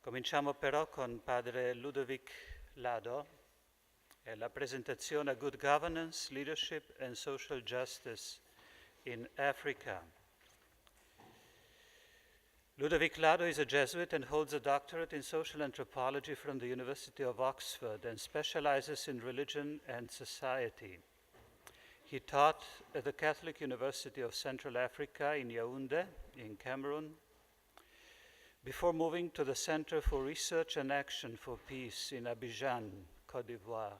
Cominciamo però con padre Ludovic Lado e la presentazione Good Governance, Leadership and Social Justice in Africa. Ludovic Lado is a Jesuit and holds a doctorate in social anthropology from the University of Oxford and specializes in religion and society. He taught at the Catholic University of Central Africa in Yaoundé, in Cameroon, before moving to the Center for Research and Action for Peace in Abidjan, Côte d'Ivoire,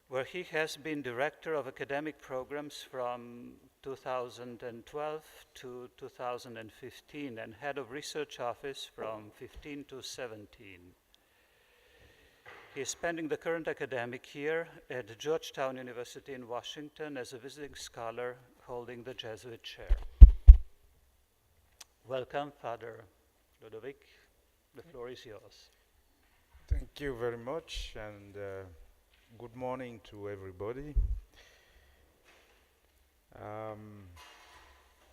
where he has been director of academic programs from 2012 to 2015 and head of research office from 15 to 17. He is spending the current academic year at Georgetown University in Washington as a visiting scholar holding the Jesuit chair. Welcome, Father Ludovic. The floor is yours. Thank you very much, and good morning to everybody.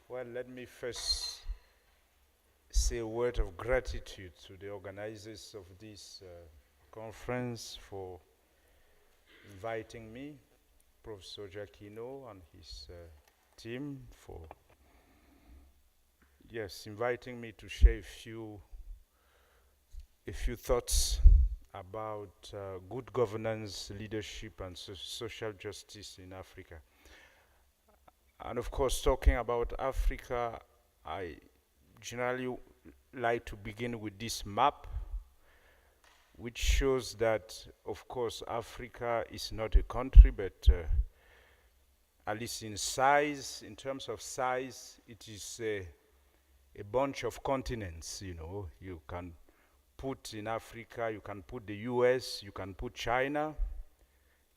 Well, let me first say a word of gratitude to the organizers of this conference for inviting me, Professor Giacchino and his team for inviting me to share a few thoughts about good governance, leadership, and social justice in Africa. And of course, talking about Africa, I generally like to begin with this map, which shows that, of course, Africa is not a country, but at least in size, in terms of size, it is a bunch of continents. You can put in Africa, you can put the US, you can put China,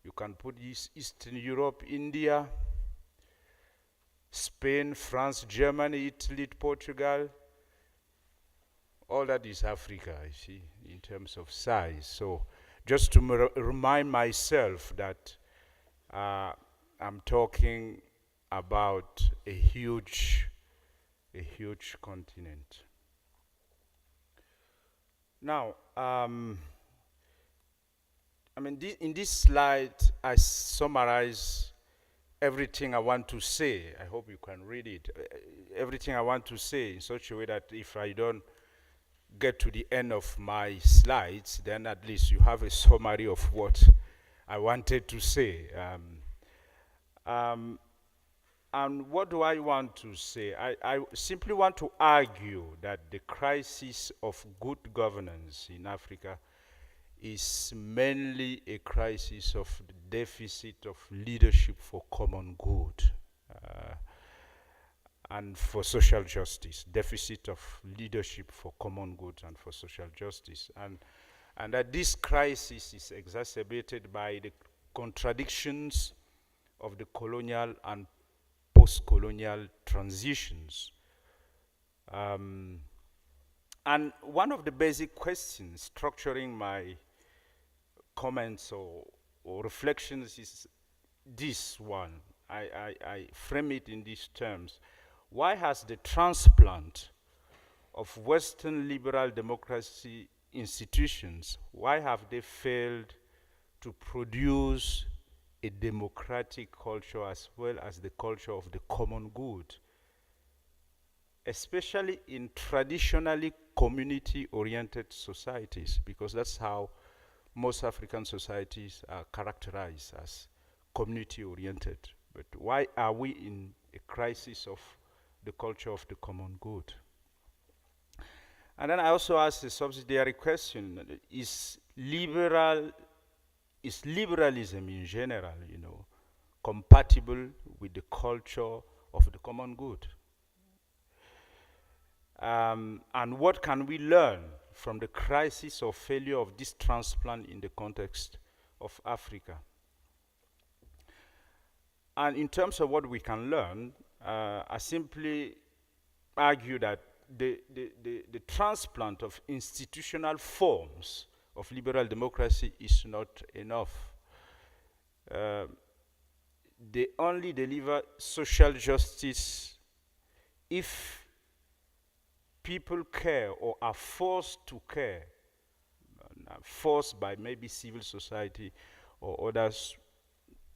you can put Eastern Europe, India, Spain, France, Germany, Italy, Portugal. All that is Africa, you see, in terms of size. So just to remind myself that I'm talking about a huge continent. Now, in this slide, I summarize everything I want to say. I hope you can read it. Everything I want to say in such a way that if I don't get to the end of my slides, then at least you have a summary of what I wanted to say. And what do I want to say? I simply want to argue that the crisis of good governance in Africa is mainly a crisis of the deficit of leadership for common good and for social justice, deficit of leadership for common good and for social justice. And that this crisis is exacerbated by the contradictions of the colonial and post-colonial transitions. And one of the basic questions structuring my comments or reflections is this one. I frame it in these terms. Why has the transplant of Western liberal democracy institutions, why have they failed to produce a democratic culture as well as the culture of the common good, especially in traditionally community-oriented societies, because that's how most African societies are characterized, as community-oriented. But why are we in a crisis of the culture of the common good? And then I also asked the subsidiary question, is liberalism in general, compatible with the culture of the common good? And what can we learn from the crisis or failure of this transplant in the context of Africa? And in terms of what we can learn, I simply argue that the transplant of institutional forms of liberal democracy is not enough. They only deliver social justice if people care or are forced to care, forced by maybe civil society or other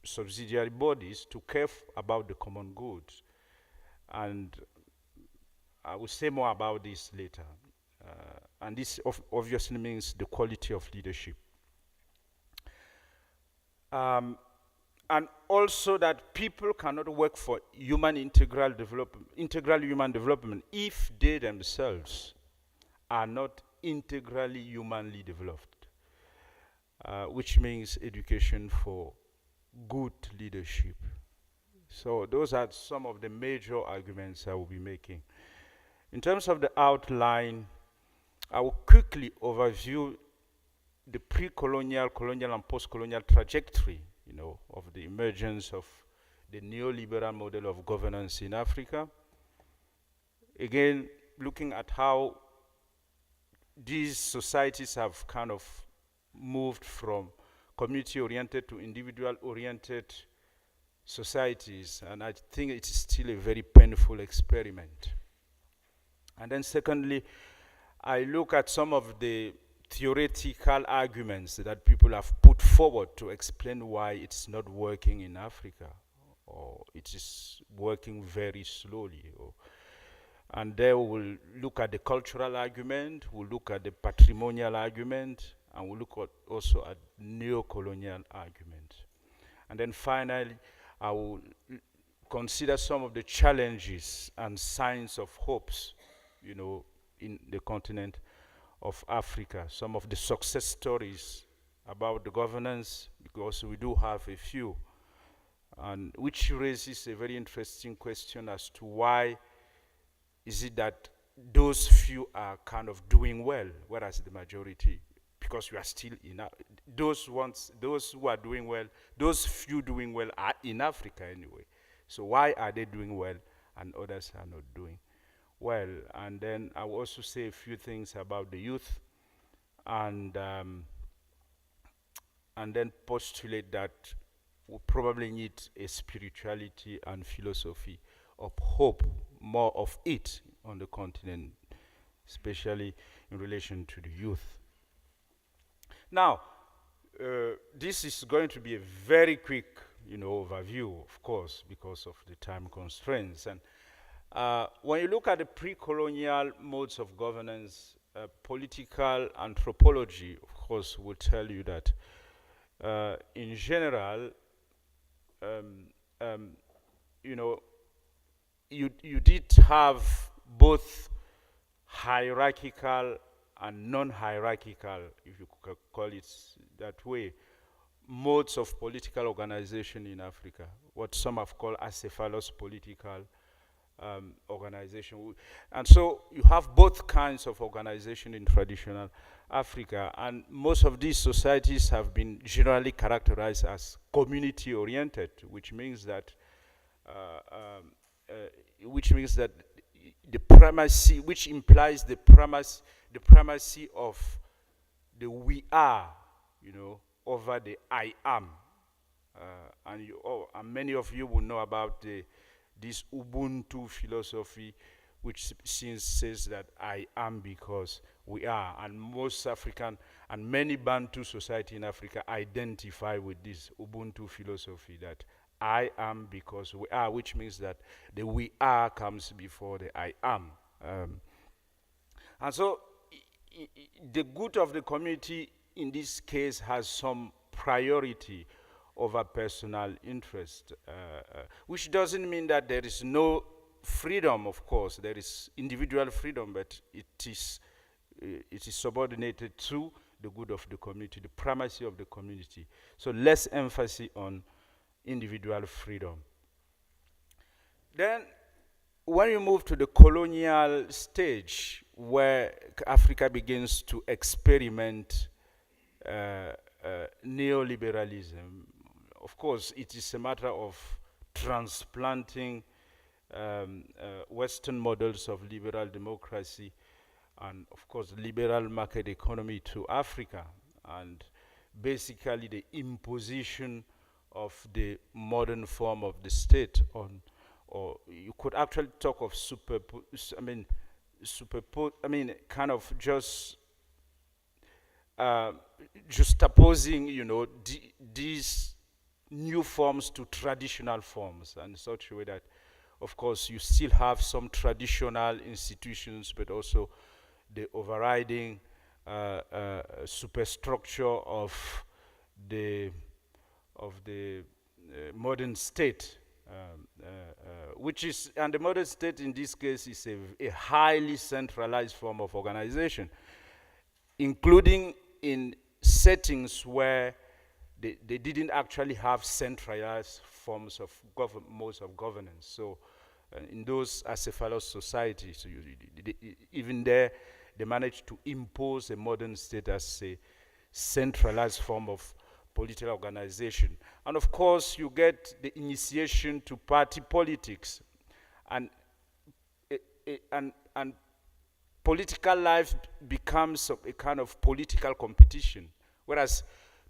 subsidiary bodies to care about the common good. And I will say more about this later. And this obviously means the quality of leadership. And also that people cannot work for integral human development if they themselves are not integrally humanly developed, which means education for good leadership. So those are some of the major arguments I will be making. In terms of the outline, I will quickly overview the pre-colonial, colonial, and post-colonial trajectory, of the emergence of the neoliberal model of governance in Africa. Again, looking at how these societies have kind of moved from community-oriented to individual-oriented societies, and I think it's still a very painful experiment. And then secondly, I look at some of the theoretical arguments that people have put forward to explain why it's not working in Africa, or it is working very slowly. And there we'll look at the cultural argument, we'll look at the patrimonial argument, and we'll look also at neo-colonial argument. And then finally, I will consider some of the challenges and signs of hopes, in the continent of Africa, some of the success stories about the governance, because we do have a few, and which raises a very interesting question as to why is it that those few are kind of doing well, whereas the majority, because we are still in those who are doing well, those few doing well are in Africa anyway. So why are they doing well and others are not doing well? And then I will also say a few things about the youth, and then postulate that we probably need a spirituality and philosophy of hope, more of it on the continent, especially in relation to the youth. Now, this is going to be a very quick, overview, of course, because of the time constraints. And when you look at the pre-colonial modes of governance, political anthropology, of course, will tell you that in general, you did have both hierarchical and non-hierarchical, if you could call it that way, modes of political organization in Africa, what some have called acephalous political organization. And so you have both kinds of organization in traditional Africa, and most of these societies have been generally characterized as community-oriented, which means that the primacy, which implies the primacy of the we are, over the I am. And many of you will know about this Ubuntu philosophy, which says that I am because we are. And most African and many Bantu society in Africa identify with this Ubuntu philosophy, that I am because we are, which means that the we are comes before the I am. And so the good of the community in this case has some priority over personal interest, which doesn't mean that there is no freedom. Of course, there is individual freedom, but it is subordinated to the good of the community, the primacy of the community. So less emphasis on individual freedom. Then, when you move to the colonial stage, where Africa begins to experiment neoliberalism, of course, it is a matter of transplanting Western models of liberal democracy and, of course, liberal market economy to Africa, and basically the imposition of the modern form of the state on, or you could actually talk of kind of just juxtaposing, these new forms to traditional forms, and such a way that, of course, you still have some traditional institutions, but also the overriding superstructure of the modern state, which is, and the modern state in this case is a highly centralized form of organization, including in settings where they didn't actually have centralized forms of modes of governance. So in those acephalous societies, even there, they managed to impose a modern state as a centralized form of political organization. And of course, you get the initiation to party politics, and political life becomes a kind of political competition, whereas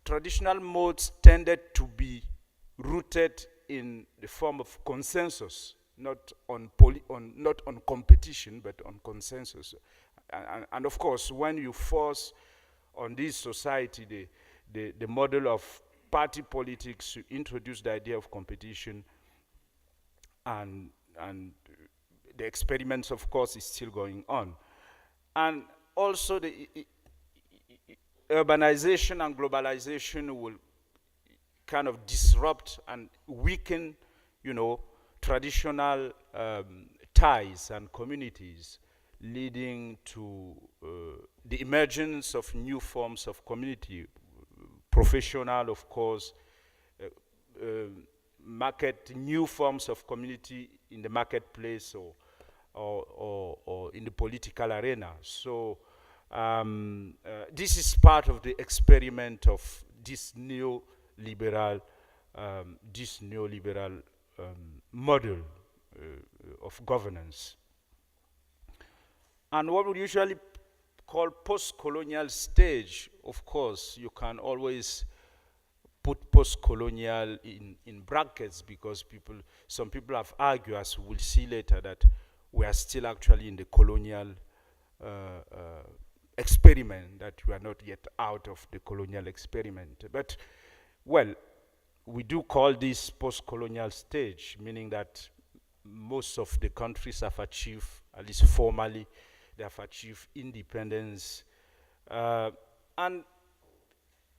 traditional modes tended to be rooted in the form of consensus, not on competition, but on consensus. And of course, when you force on this society the model of party politics, you introduce the idea of competition, and the experiments, of course, is still going on. And also the urbanization and globalization will kind of disrupt and weaken, traditional ties and communities, leading to the emergence of new forms of community, professional, of course, new forms of community in the marketplace or in the political arena. So this is part of the experiment of this neoliberal model of governance. And what we usually call post-colonial stage, of course, you can always put post-colonial in brackets, because some people have argued, as we'll see later, that we are still actually in the colonial experiment, that we are not yet out of the colonial experiment. But, well, we do call this post-colonial stage, meaning that most of the countries have achieved, at least formally, they have achieved independence. And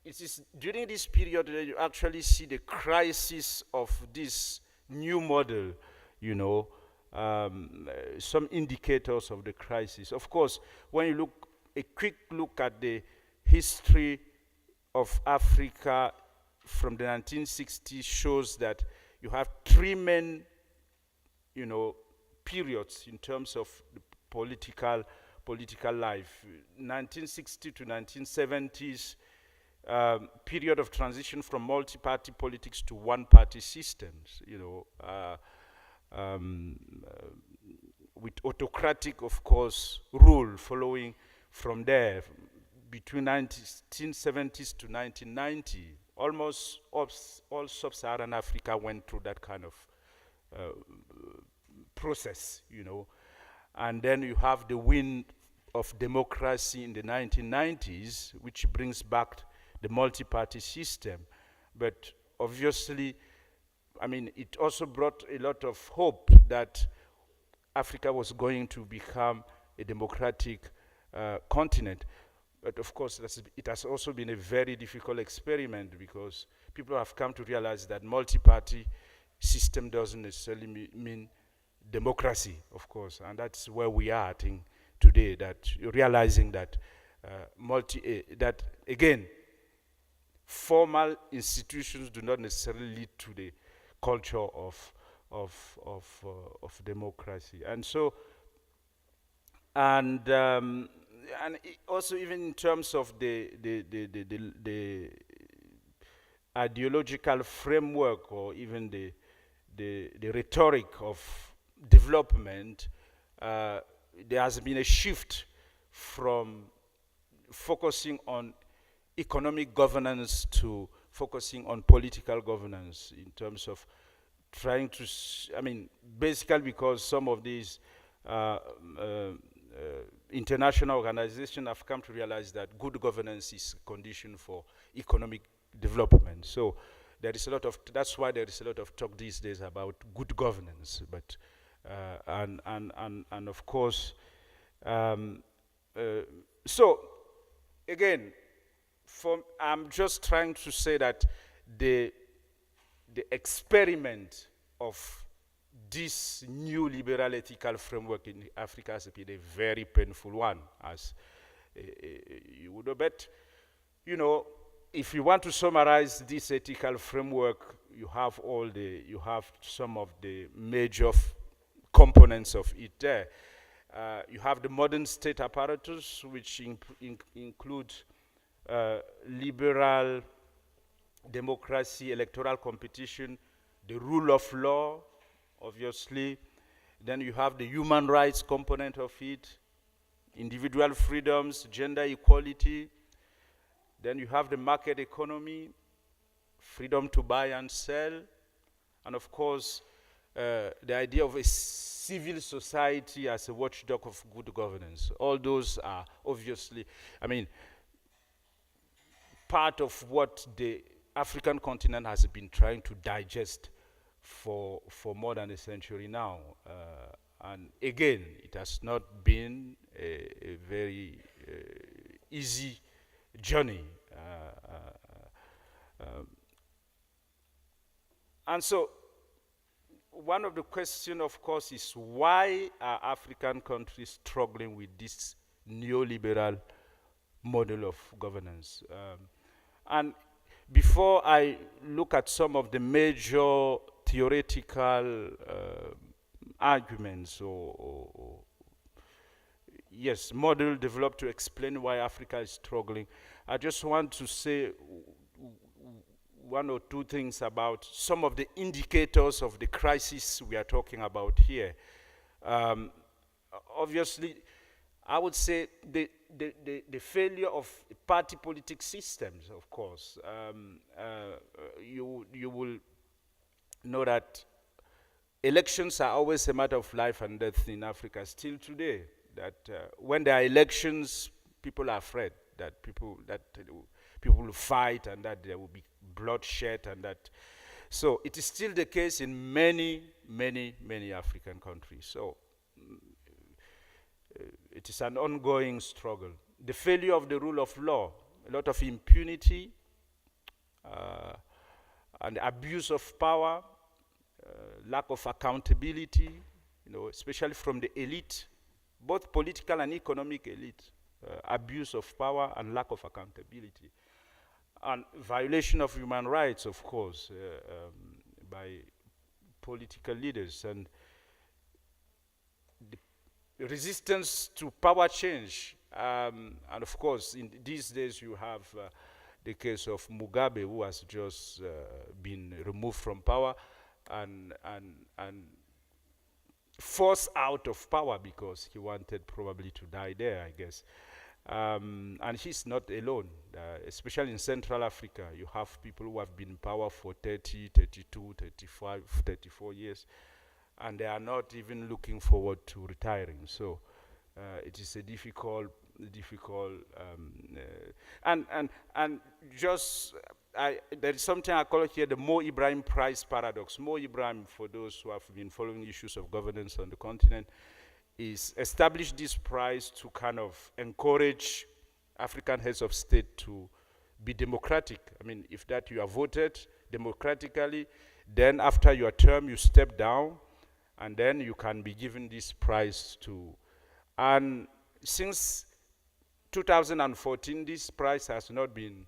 it is during this period that you actually see the crisis of this new model, some indicators of the crisis. Of course, when you look, a quick look at the history of Africa from the 1960s shows that you have three main, periods in terms of the political life. 1960 to 1970s, period of transition from multi-party politics to one-party systems, with autocratic, of course, rule following from there. Between 1970s to 1990, almost all sub-Saharan Africa went through that kind of process, And then you have the wind of democracy in the 1990s, which brings back the multi-party system. But obviously, it also brought a lot of hope that Africa was going to become a democratic continent. But of course, it has also been a very difficult experiment, because people have come to realize that multi-party system doesn't necessarily mean democracy, of course, and that's where we are, I think, today, that you're realizing that that again, formal institutions do not necessarily lead to the culture of democracy. And so, and also even in terms of the ideological framework, or even the rhetoric of development, there has been a shift from focusing on economic governance to focusing on political governance, in terms of trying to, basically because some of these international organizations have come to realize that good governance is a condition for economic development. So there is a lot of, that's why there is a lot of talk these days about good governance. But and of course, so again, I'm just trying to say that the experiment of this new liberal ethical framework in Africa has been a very painful one, as you would know. But, you know, if you want to summarize this ethical framework, you have some of the major components of it there. You have the modern state apparatus, which include liberal democracy, electoral competition, the rule of law, obviously. Then you have the human rights component of it, individual freedoms, gender equality. Then you have the market economy, freedom to buy and sell, and of course, the idea of a civil society as a watchdog of good governance. All those are obviously, I mean, part of what the African continent has been trying to digest for more than a century now. And again, it has not been a very easy journey. And so, one of the questions, of course, is why are African countries struggling with this neoliberal model of governance? And before I look at some of the major theoretical arguments or yes, model developed to explain why Africa is struggling, I just want to say one or two things about some of the indicators of the crisis we are talking about here. Obviously, I would say the failure of party politics systems, of course. You will know that elections are always a matter of life and death in Africa still today. That when there are elections, people are afraid that people will fight and that there will be bloodshed and that. So it is still the case in many African countries. So it is an ongoing struggle. The failure of the rule of law, a lot of impunity, and abuse of power, lack of accountability, you know, especially from the elite, both political and economic elite, abuse of power and lack of accountability, and violation of human rights, of course, by political leaders, and the resistance to power change. And of course, in these days you have the case of Mugabe, who has just been removed from power and forced out of power because he wanted probably to die there, I guess. And he's not alone, especially in Central Africa. You have people who have been in power for 30, 32, 35, 34 years, and they are not even looking forward to retiring. So it is a difficult, and just there is something I call it here the Mo Ibrahim Prize paradox. Mo Ibrahim, for those who have been following issues of governance on the continent, is established this prize to kind of encourage African heads of state to be democratic. I mean, if that you are voted democratically, then after your term you step down, and then you can be given this prize to. And since 2014, this prize has not been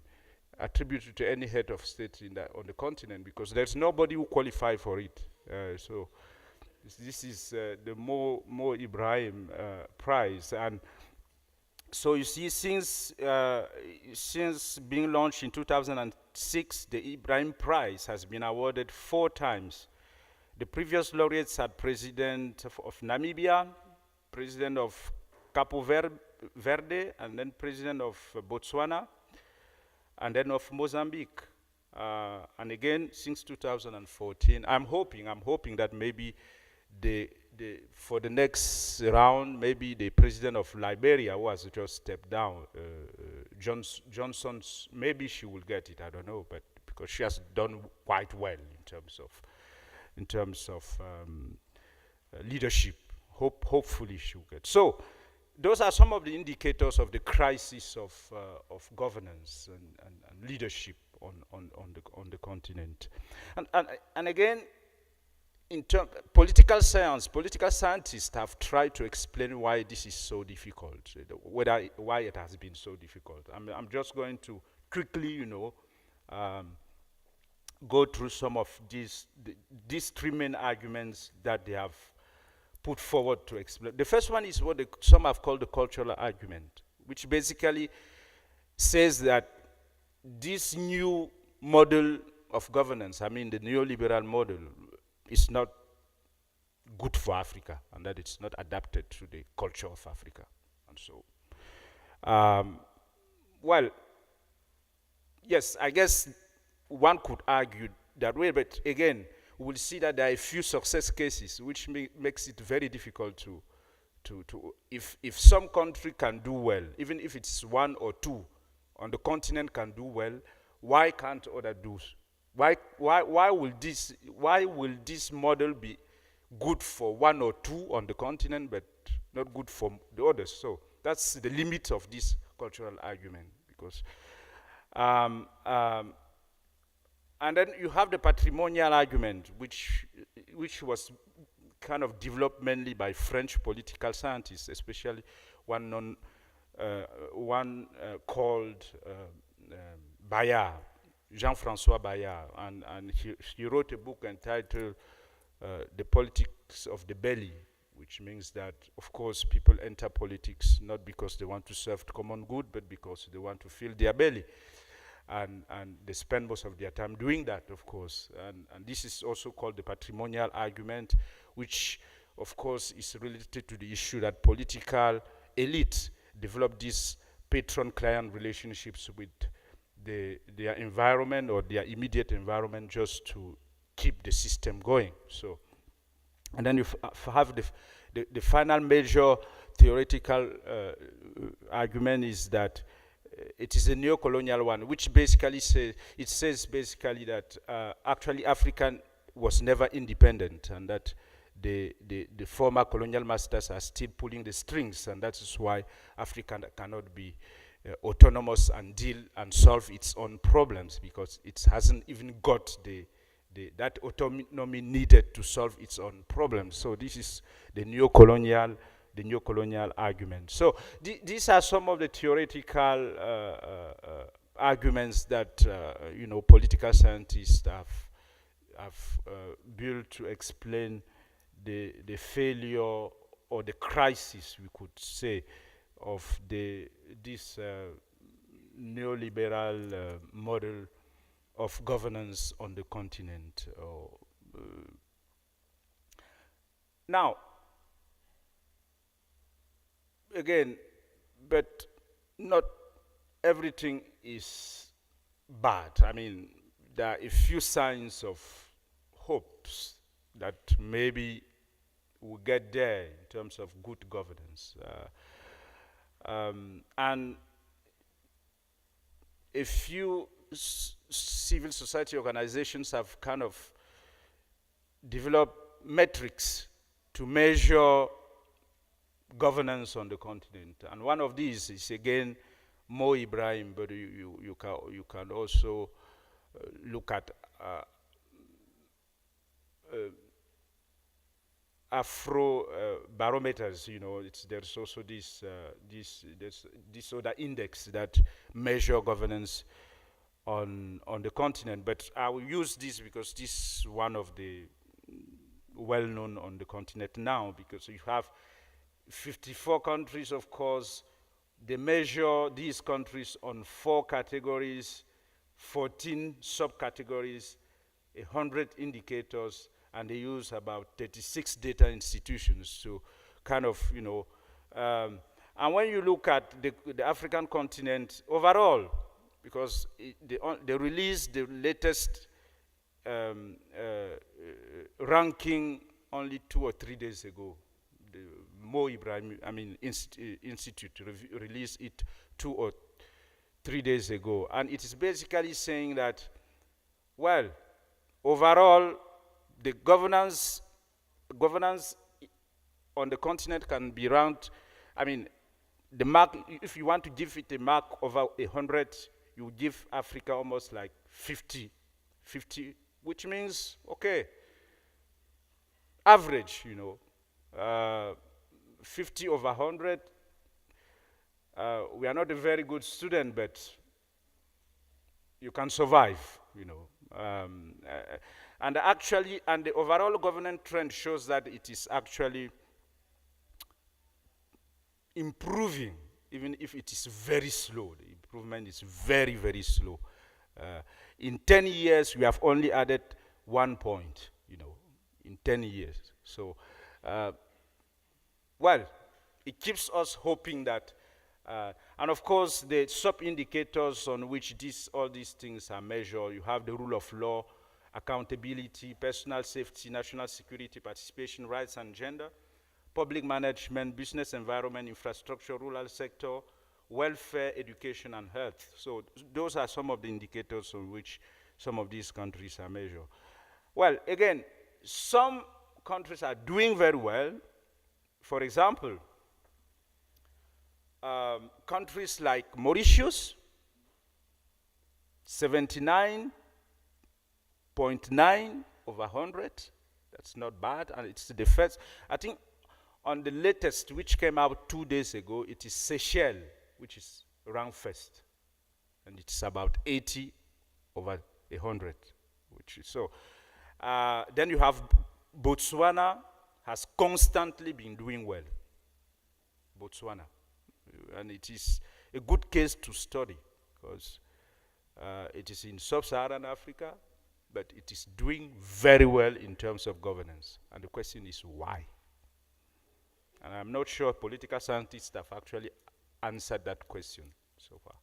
attributed to any head of state on the continent because there's nobody who qualified for it. So this is the Mo Ibrahim Prize. And so you see, since being launched in 2006, the Ibrahim Prize has been awarded 4 times. The previous laureates had President of Namibia, President of Capo Verde, and then President of Botswana, and then of Mozambique. And again, since 2014, I'm hoping that maybe the for the next round, maybe the president of Liberia, who has just stepped down, Johnson's, maybe she will get it. I don't know, but because she has done quite well in terms of leadership. Hopefully she will get. So those are some of the indicators of the crisis of governance and leadership on the continent. And again, in political scientists have tried to explain why this is so difficult, why it has been so difficult. I'm just going to quickly, go through some of these three main arguments that they have put forward to explain. The first one is what some have called the cultural argument, which basically says that this new model of governance, the neoliberal model, is not good for Africa, and that it's not adapted to the culture of Africa. And so, well, yes, I guess one could argue that way, but again, we'll see that there are a few success cases, which makes it very difficult to if some country can do well, even if it's one or two on the continent can do well, why can't others do? Why will this model be good for one or two on the continent, but not good for the others? So that's the limit of this cultural argument, because and then you have the patrimonial argument, which was kind of developed mainly by French political scientists, especially one called Bayard, Jean-François Bayard, and he wrote a book entitled The Politics of the Belly, which means that, of course, people enter politics not because they want to serve the common good, but because they want to fill their belly. And they spend most of their time doing that, of course. And this is also called the patrimonial argument, which, of course, is related to the issue that political elites develop these patron-client relationships with their environment or their immediate environment just to keep the system going. So, and then you have the final major theoretical argument is that it is a neo-colonial one, which basically says basically that actually Africa was never independent, and that the former colonial masters are still pulling the strings, and that is why Africa cannot be autonomous and deal and solve its own problems, because it hasn't even got that autonomy needed to solve its own problems. So this is the neo-colonial argument. So these are some of the theoretical arguments that political scientists have built to explain the failure or the crisis, we could say, of this neoliberal model of governance on the continent. Now, again, but not everything is bad. There are a few signs of hopes that maybe we'll get there in terms of good governance. And a few civil society organizations have kind of developed metrics to measure governance on the continent, and one of these is again Mo Ibrahim, but you can also look at Afro barometers. There's also this other index that measure governance on the continent. But I will use this because this is one of the well-known on the continent now, because you have 54 countries, of course. They measure these countries on 4 categories, 14 subcategories, 100 indicators, and they use about 36 data institutions to kind of, and when you look at the African continent overall, because they released the latest ranking only 2 or 3 days ago. The Mo Ibrahim, Institute released it 2 or 3 days ago. And it is basically saying that, well, overall, the governance on the continent can be ranked, the mark, if you want to give it a mark over 100, you give Africa almost like 50, which means, okay, average, 50 over 100. We are not a very good student, but you can survive, and the overall governance trend shows that it is actually improving, even if it is very slow. The improvement is very, very slow. In 10 years, we have only added 1 point, in 10 years. So, well, it keeps us hoping that, and of course, the sub-indicators on which all these things are measured, you have the rule of law, accountability, personal safety, national security, participation, rights and gender, public management, business environment, infrastructure, rural sector, welfare, education, and health. So those are some of the indicators on which some of these countries are measured. Well, again, some countries are doing very well. For example, countries like Mauritius, 79.9 over 100. That's not bad, and it's the first. I think on the latest, which came out 2 days ago, it is Seychelles, which is ranked first, and it's about 80 over 100, which is so. Then you have Botswana, has constantly been doing well. Botswana, and it is a good case to study because it is in sub-Saharan Africa, but it is doing very well in terms of governance. And the question is why? And I'm not sure political scientists have actually answered that question so far.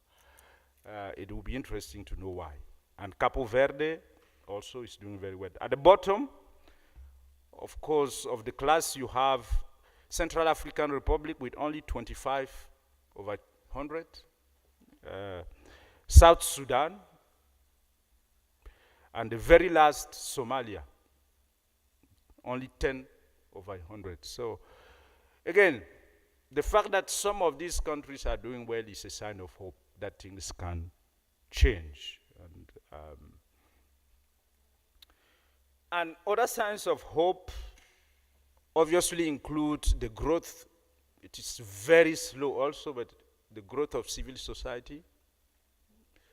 It will be interesting to know why. And Capo Verde also is doing very well. At the bottom, of course, of the class, you have Central African Republic with only 25 over 100. South Sudan, and the very last, Somalia, only 10 over 100. So, again, the fact that some of these countries are doing well is a sign of hope that things can change. And other signs of hope obviously include the growth. It is very slow also, but the growth of civil society,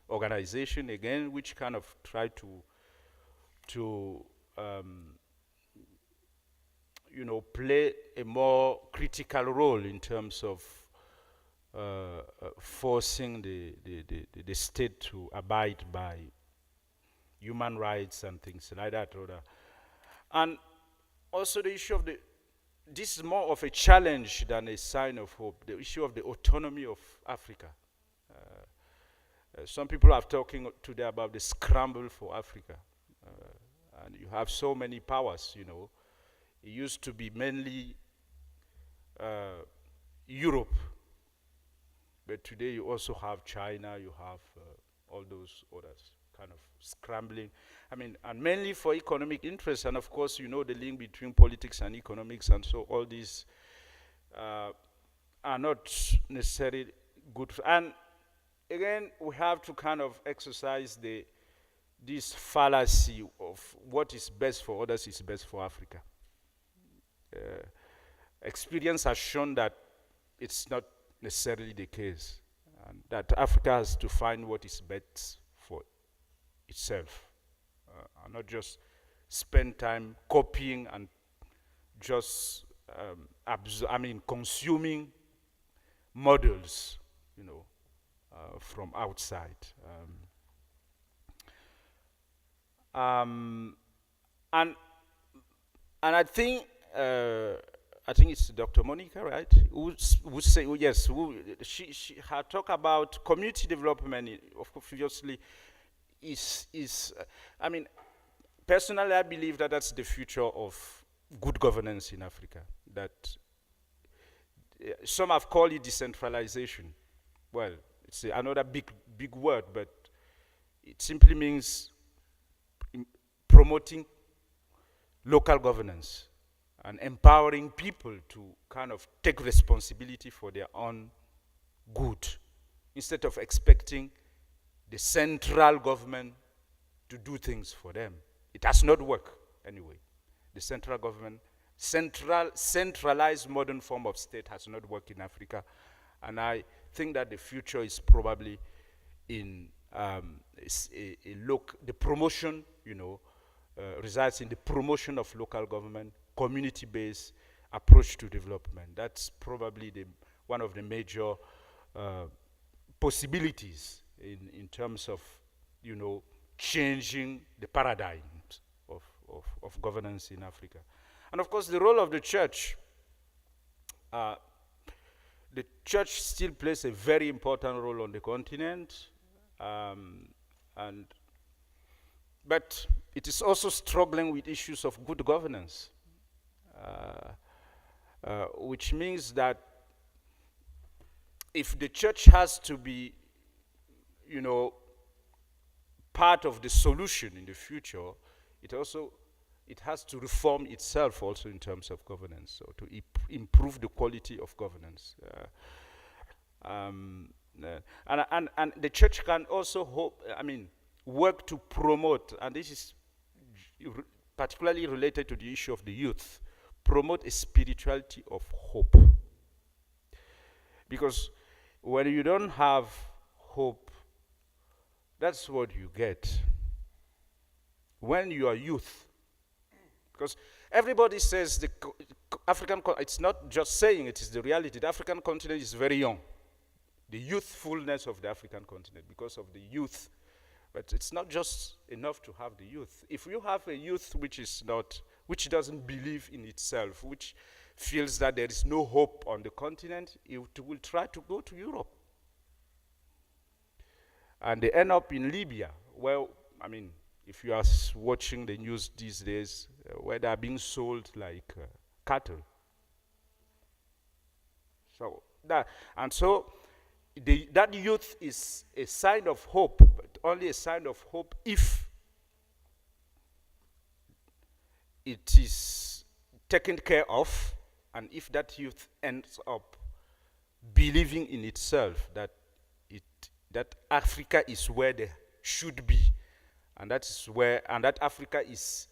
organization, again, which kind of try to play a more critical role in terms of forcing the state to abide by human rights and things like that. And also the issue of this is more of a challenge than a sign of hope, the issue of the autonomy of Africa. Some people are talking today about the scramble for Africa. And you have so many powers, It used to be mainly Europe. But today you also have China, you have all those others kind of scrambling. And mainly for economic interests. And of course, the link between politics and economics. And so all these are not necessarily good. And again, we have to kind of exercise this fallacy of what is best for others is best for Africa. Experience has shown that it's not necessarily the case, and that Africa has to find what is best for itself, and not just spend time copying and just consuming models, from outside. And I think it's Dr. Monica, right? Who say yes? She had talked about community development. Obviously, personally, I believe that that's the future of good governance in Africa. That some have called it decentralization. Well, it's another big word, but it simply means promoting local governance and empowering people to kind of take responsibility for their own good instead of expecting the central government to do things for them. It does not work anyway. The central government, centralized modern form of state has not worked in Africa, and I think that the future is probably in the promotion, resides in the promotion of local government, community-based approach to development. That's probably one of the major possibilities in terms of, changing the paradigm of governance in Africa. And of course, the role of the church still plays a very important role on the continent, but it is also struggling with issues of good governance, which means that if the church has to be, part of the solution in the future, it has to reform itself also in terms of governance, so to improve the quality of governance. And the church can also work to promote, and this is particularly related to the issue of the youth, promote a spirituality of hope. Because when you don't have hope, that's what you get. When you are youth, because everybody says the African, it's not just saying it, is the reality. The African continent is very young. The youthfulness of the African continent because of the youth. But it's not just enough to have the youth. If you have a youth which doesn't believe in itself, which feels that there is no hope on the continent, it will try to go to Europe. And they end up in Libya. Well, if you are watching the news these days, where they are being sold like cattle. So that youth is a sign of hope, but only a sign of hope if it is taken care of, and if that youth ends up believing in itself that Africa is where they should be, and that Africa is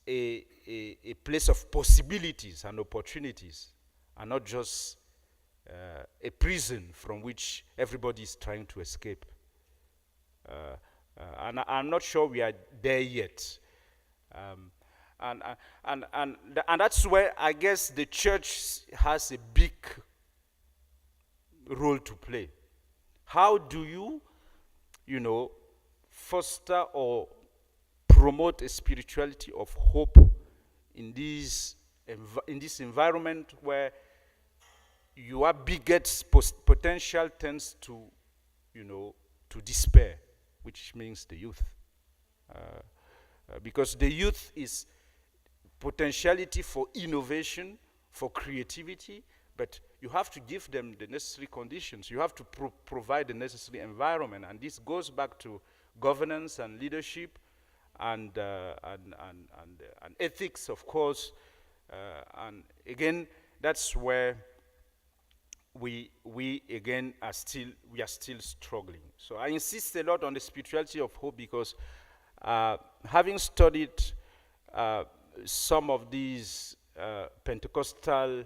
a place of possibilities and opportunities, and not just a prison from which everybody is trying to escape. And I'm not sure we are there yet. And that's where I guess the church has a big role to play. How do you, foster or promote a spirituality of hope in this environment where your biggest potential tends to, to despair, which means the youth. Because the youth is potentiality for innovation, for creativity, but you have to give them the necessary conditions. You have to provide the necessary environment, and this goes back to governance and leadership and ethics, of course. And again, that's where we are still struggling. So I insist a lot on the spirituality of hope because having studied some of these Pentecostal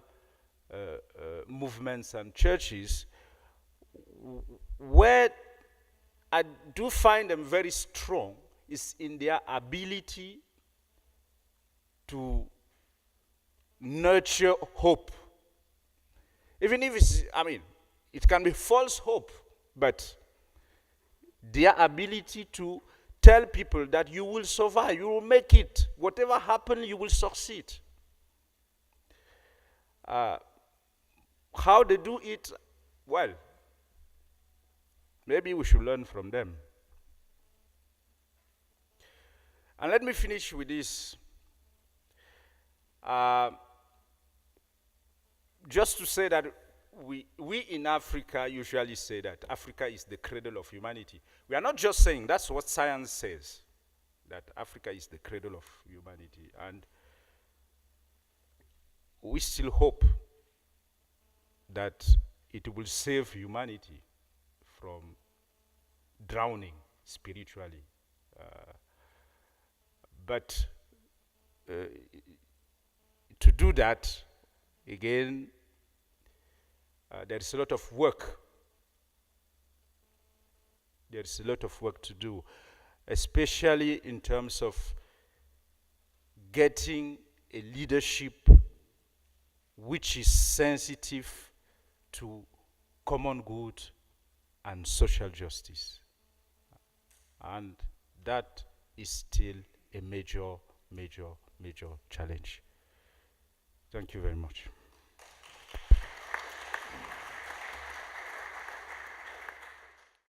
movements and churches, where I do find them very strong is in their ability to nurture hope. Even if it can be false hope, but their ability to tell people that you will survive, you will make it, whatever happens, you will succeed. How they do it, well, maybe we should learn from them. And let me finish with this. Uh, just to say that we in Africa usually say that Africa is the cradle of humanity. We are not just saying, that's what science says, that Africa is the cradle of humanity. And we still hope that it will save humanity from drowning spiritually. But to do that, again, there is a lot of work. There is a lot of work to do, especially in terms of getting a leadership which is sensitive to common good and social justice. And that is still a major, major, major challenge. Thank you very much.